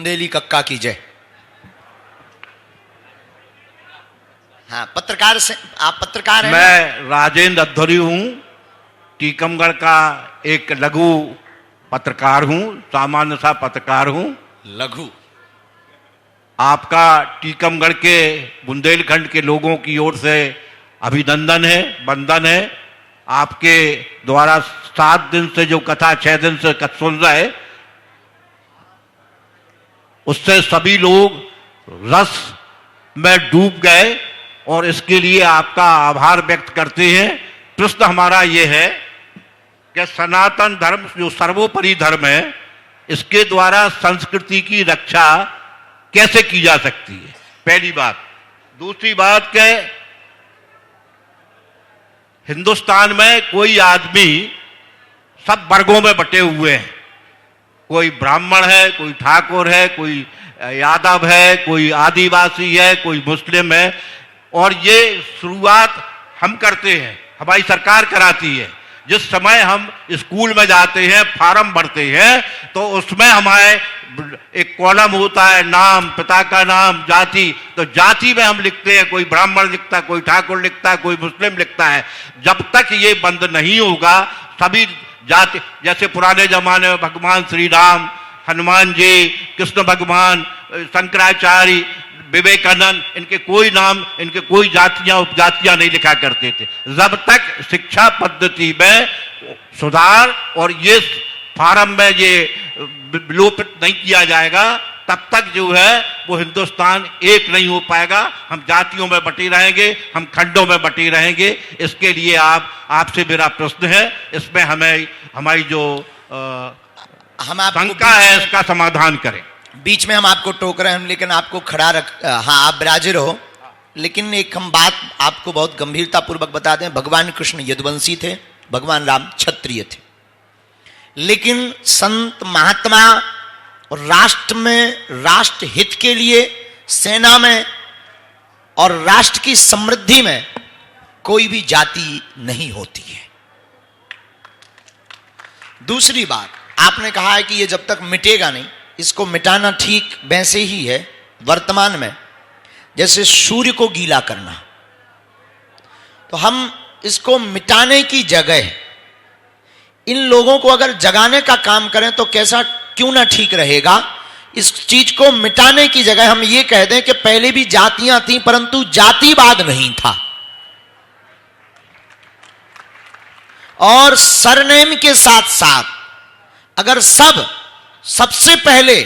बुंदेली कक्का की जय। हाँ, पत्रकार से आप पत्रकार हैं? मैं राजेंद्र अध्वरी हूँ, टीकमगढ़ का एक लघु पत्रकार हूँ, सामान्य सा पत्रकार हूँ। लघु? आपका टीकमगढ़ के बुंदेलखंड के लोगों की ओर से अभिनंदन है, वंदन है। आपके द्वारा 7 दिन से जो कथा 6 दिन से सुन रहे, उससे सभी लोग रस में डूब गए और इसके लिए आपका आभार व्यक्त करते हैं। प्रश्न हमारा ये है कि सनातन धर्म जो सर्वोपरि धर्म है, इसके द्वारा संस्कृति की रक्षा कैसे की जा सकती है, पहली बात। दूसरी बात कि हिंदुस्तान में कोई आदमी सब वर्गों में बटे हुए हैं, कोई ब्राह्मण है, कोई ठाकुर है, कोई यादव है, कोई आदिवासी है, कोई मुस्लिम है, और ये शुरुआत हम करते हैं, हमारी सरकार कराती है। जिस समय हम स्कूल में जाते हैं, फॉर्म भरते हैं, तो उसमें हमारे एक कॉलम होता है, नाम, पिता का नाम, जाति। तो जाति में हम लिखते हैं, कोई ब्राह्मण लिखता है, कोई ठाकुर लिखता है, कोई मुस्लिम लिखता है। जब तक ये बंद नहीं होगा, सभी जाति, जैसे पुराने जमाने में भगवान श्री राम, हनुमान जी, कृष्ण भगवान, शंकराचार्य, विवेकानंद, इनके कोई नाम, इनके कोई जातियां उपजातियां नहीं लिखा करते थे। जब तक शिक्षा पद्धति में सुधार और ये फार्म में ये विलोपित नहीं किया जाएगा, तब तक जो है वो हिंदुस्तान एक नहीं हो पाएगा। हम जातियों में बटे रहेंगे, हम खंडों में बटे रहेंगे। इसके लिए आपसे मेरा प्रश्न है, इसमें हमें हमारी जो शंका है, इसका समाधान करें। बीच में हम आपको टोक रहे हैं, लेकिन आपको खड़ा रख, हाँ आप विराजे रहो। लेकिन एक हम बात आपको बहुत गंभीरता पूर्वक बता दें, भगवान कृष्ण यदुवंशी थे, भगवान राम क्षत्रिय थे, लेकिन संत महात्मा और राष्ट्र में, राष्ट्र हित के लिए, सेना में और राष्ट्र की समृद्धि में कोई भी जाति नहीं होती है। दूसरी बात, आपने कहा है कि ये जब तक मिटेगा नहीं, इसको मिटाना ठीक वैसे ही है वर्तमान में जैसे सूर्य को गीला करना। तो हम इसको मिटाने की जगह इन लोगों को अगर जगाने का काम करें तो कैसा क्यों ना ठीक रहेगा। इस चीज को मिटाने की जगह हम ये कह दें कि पहले भी जातियां थीं, परंतु जातिवाद नहीं था, और सरनेम के साथ साथ अगर सबसे पहले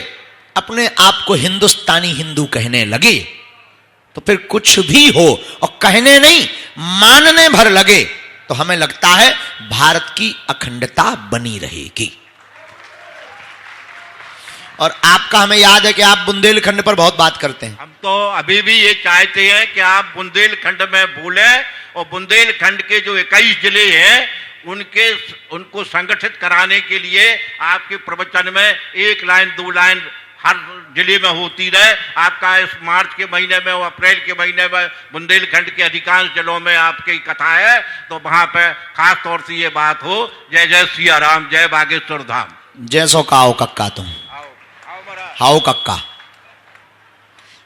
अपने आप को हिंदुस्तानी हिंदू कहने लगे, तो फिर कुछ भी हो और कहने नहीं मानने भर लगे, तो हमें लगता है भारत की अखंडता बनी रहेगी। और आपका हमें याद है कि आप बुंदेलखंड पर बहुत बात करते हैं। हम तो अभी भी ये चाहते हैं कि आप बुंदेलखंड में बोलें, और बुंदेलखंड के जो 21 जिले हैं उनको संगठित कराने के लिए आपके प्रवचन में 1 लाइन 2 लाइन हर जिले में होती रहे। आपका इस मार्च के महीने में और अप्रैल के महीने में बुंदेलखंड के अधिकांश जिलों में आपकी कथा है, तो वहां पर खास तौर से ये बात हो, जय जय सिया राम, जय बागेश्वर धाम। जय सो काओ कक्का तुम, हाओ कक्का।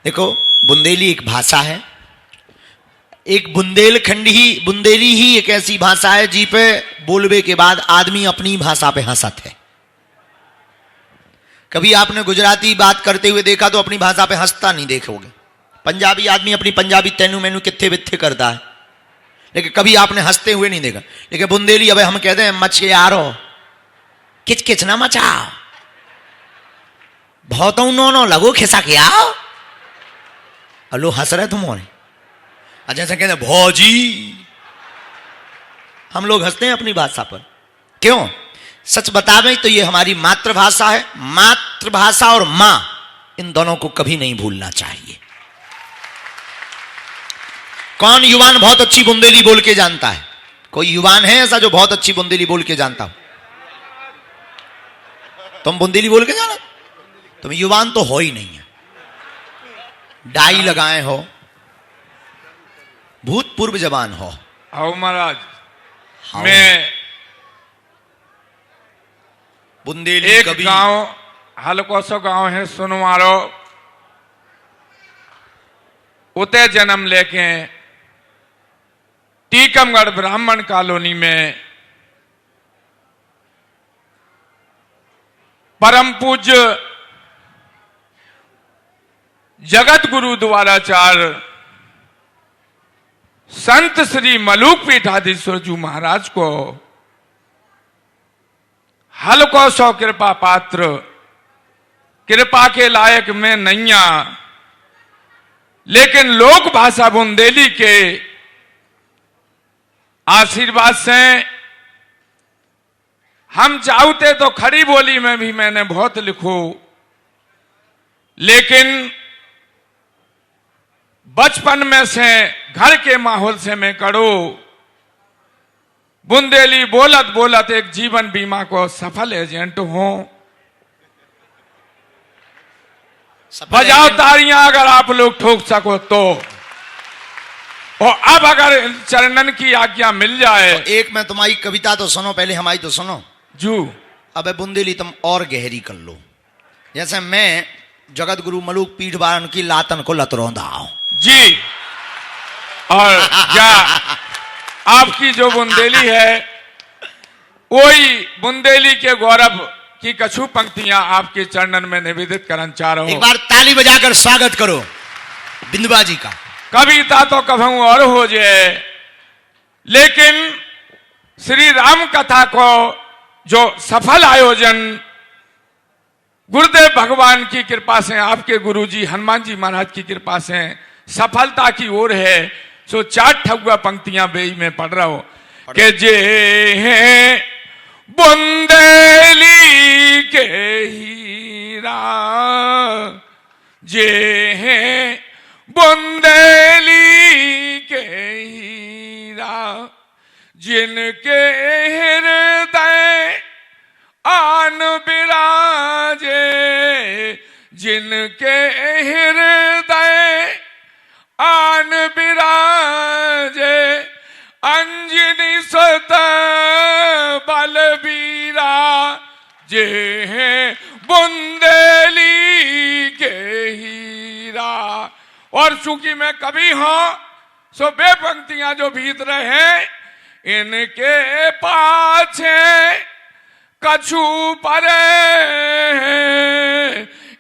देखो, बुंदेली एक भाषा है, एक बुंदेली ही एक ऐसी भाषा है जी पे बोलबे के बाद आदमी अपनी भाषा पे हंसत है। कभी आपने गुजराती बात करते हुए देखा तो अपनी भाषा पे हंसता नहीं देखोगे। पंजाबी आदमी अपनी पंजाबी तेनू मैनू कित्थे बित्थे करता है, लेकिन कभी आपने हंसते हुए नहीं देखा। लेकिन बुंदेली, अब हम कहते हैं मच के यारो, किच किच ना मचाओ, बहुत नो लगो खिसा के आओ। अलो हंस रहे तुम और जैसे कहते हैं भौजी, हम लोग हंसते हैं अपनी भाषा पर। क्यों? सच बतावें तो ये हमारी मातृभाषा है। मातृभाषा और मां, इन दोनों को कभी नहीं भूलना चाहिए। कौन युवान बहुत अच्छी बुंदेली बोल के जानता है? कोई युवान है ऐसा जो बहुत अच्छी बुंदेली बोल के जानता हो? तुम बुंदेली बोल के जाना? तुम युवान तो हो ही नहीं है। डाई लगाए हो, भूतपूर्व जवान हो। आओ महाराज, मैं बुंदेली एक कभी गांव हल्को सो गांव है सुनवारो, उते जन्म लेके टीकमगढ़ ब्राह्मण कॉलोनी में परम पूज्य जगत गुरु द्वाराचार्य संत श्री मलूक पीठाधीश्वर जी महाराज को हल्को सौ कृपा पात्र, कृपा के लायक में नैया, लेकिन लोक भाषा बुंदेली के आशीर्वाद से हम चाहते तो खड़ी बोली में भी मैंने बहुत लिखो, लेकिन बचपन में से घर के माहौल से मैं करो बुंदेली बोलत बोलत एक जीवन बीमा को सफल एजेंट हूं। बजाओ तालियां अगर आप लोग ठोक सको तो। और अब अगर चरणन की आज्ञा मिल जाए तो एक मैं तुम्हारी कविता तो सुनो, पहले हमारी तो सुनो जू। अब बुंदेली तुम और गहरी कर लो। जैसे मैं जगत गुरु मलूक पीठ बारन की लातन को लतरौंदा हूं जी, और क्या आपकी जो बुंदेली है वही बुंदेली के गौरव की कछु पंक्तियां आपके चरणन में निवेदित करना चाह रहा हूं। एक बार ताली बजाकर स्वागत करो बिंदुबा जी का। कविता तो कभू और हो जाए, लेकिन श्री राम कथा को जो सफल आयोजन गुरुदेव भगवान की कृपा से, आपके गुरुजी हनुमान जी महाराज की कृपा से सफलता की ओर है, सो 4 ठगुआ पंक्तियां बेई में पढ़ रहा हूं कि जे हैं बुंदेली के हीरा, जे हैं बुंदेली के हीरा, जिनके हृदय आन बिराजे, जिनके हृदय आन बिराजे, अंजनी सुत बलबीरा, जे हैं बुंदेली के हीरा। और चूंकि मैं कवि हूं सो बे पंक्तियां जो भीतर हैं इनके पाछे कछु परे,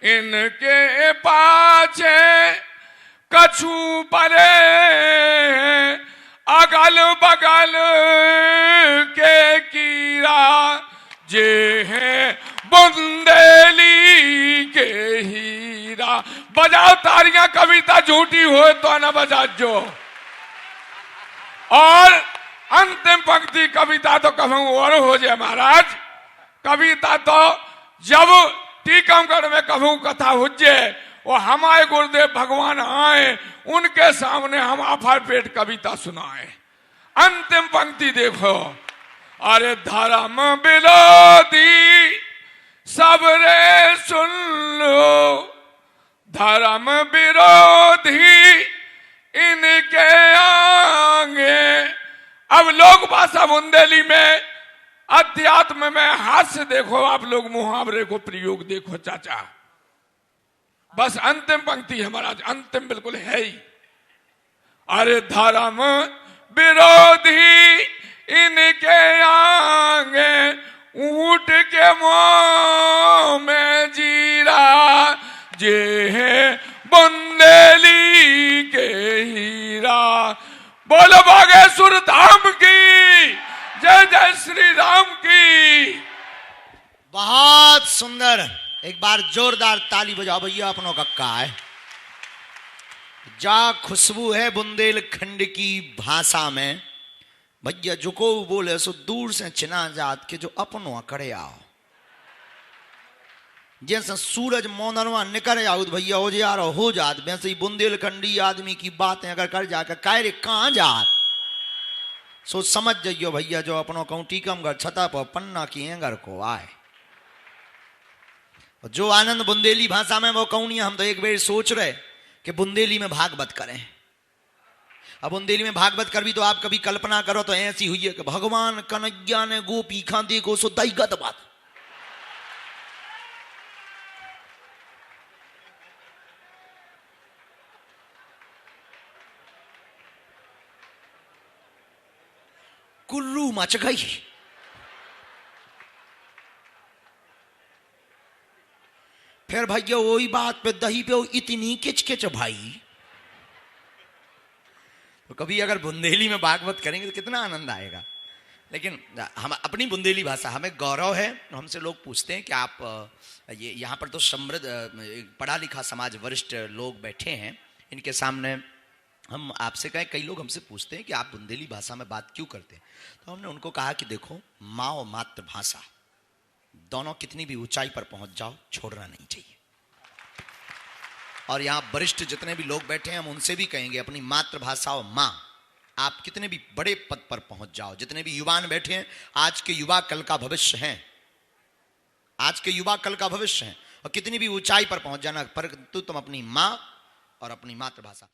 इनके पाछे कछु परे, अगल बगल के कीरा, जे हैं बुंदेली के हीरा। बजाओ तालियां, कविता झूठी हो तो न बजा जो। और अंतिम पंक्ति कविता तो कहूं और हो जाए महाराज, कविता तो जब टीकमगढ़ में कहूं कथा हुज्जे और हमारे गुरुदेव भगवान आए उनके सामने हम आफर पेट कविता सुनाए। अंतिम पंक्ति देखो, अरे धर्म विरोधी सब रे सुन लो, धर्म विरोधी इनके आगे। अब लोक भाषा बुंदेली में अध्यात्म में हास्य देखो, आप लोग मुहावरे को प्रयोग देखो चाचा। बस अंतिम पंक्ति है महाराज, अंतिम बिल्कुल है ही। अरे धर्म विरोधी इनके आगे, ऊंट के मुंह में जीरा, जे है बुंदेली के हीरा। बोलो बागेश्वर धाम की जय, जय श्री राम की। बहुत सुंदर, एक बार जोरदार ताली बजाओ भैया, अपनों कक्का है। जा खुशबू है बुंदेलखंड की भाषा में भैया, जो को बोले सो दूर से चिना जात के जो अपनों करे आओ। जैसे सूरज मोनरवा निकल जाओ भैया हो यार हो जात, वैसे ही बुंदेलखंडी आदमी की बातें अगर कर जाकर कायरे कहां जात, सो समझ जाइयो भैया जो अपनों कहूं टीकमगढ़ छता पर पन्ना की एंगर को आए। जो आनंद बुंदेली भाषा में वो कहूं, हम तो एक बार सोच रहे कि बुंदेली में भागवत करें। अब बुंदेली में भागवत कर भी तो आप कभी कल्पना करो तो ऐसी हुई है कि भगवान कन्हैया ने गोपी खांदे को सो दैगत बात। गुर्रू मच गई। फिर भैया वही बात पे दही पे इतनी किचकिच भाई। तो कभी अगर बुंदेली में भागवत करेंगे तो कितना आनंद आएगा। लेकिन हम अपनी बुंदेली भाषा, हमें गौरव है। हमसे लोग पूछते हैं कि आप ये यहाँ पर तो समृद्ध पढ़ा लिखा समाज वरिष्ठ लोग बैठे हैं, इनके सामने हम आपसे कहें, कई लोग हमसे पूछते हैं कि आप बुंदेली भाषा में बात क्यों करते हैं। तो हमने उनको कहा कि देखो, माँ और मातृभाषा दोनों कितनी भी ऊंचाई पर पहुंच जाओ, छोड़ना नहीं चाहिए। और यहाँ वरिष्ठ जितने भी लोग बैठे हैं, हम उनसे भी कहेंगे, अपनी मातृभाषा और माँ, आप कितने भी बड़े पद पर पहुंच जाओ, जितने भी युवान बैठे हैं, आज के युवा कल का भविष्य हैं, आज के युवा कल का भविष्य हैं, और कितनी भी ऊंचाई पर पहुंच जाना, परंतु तुम अपनी माँ और अपनी मातृभाषा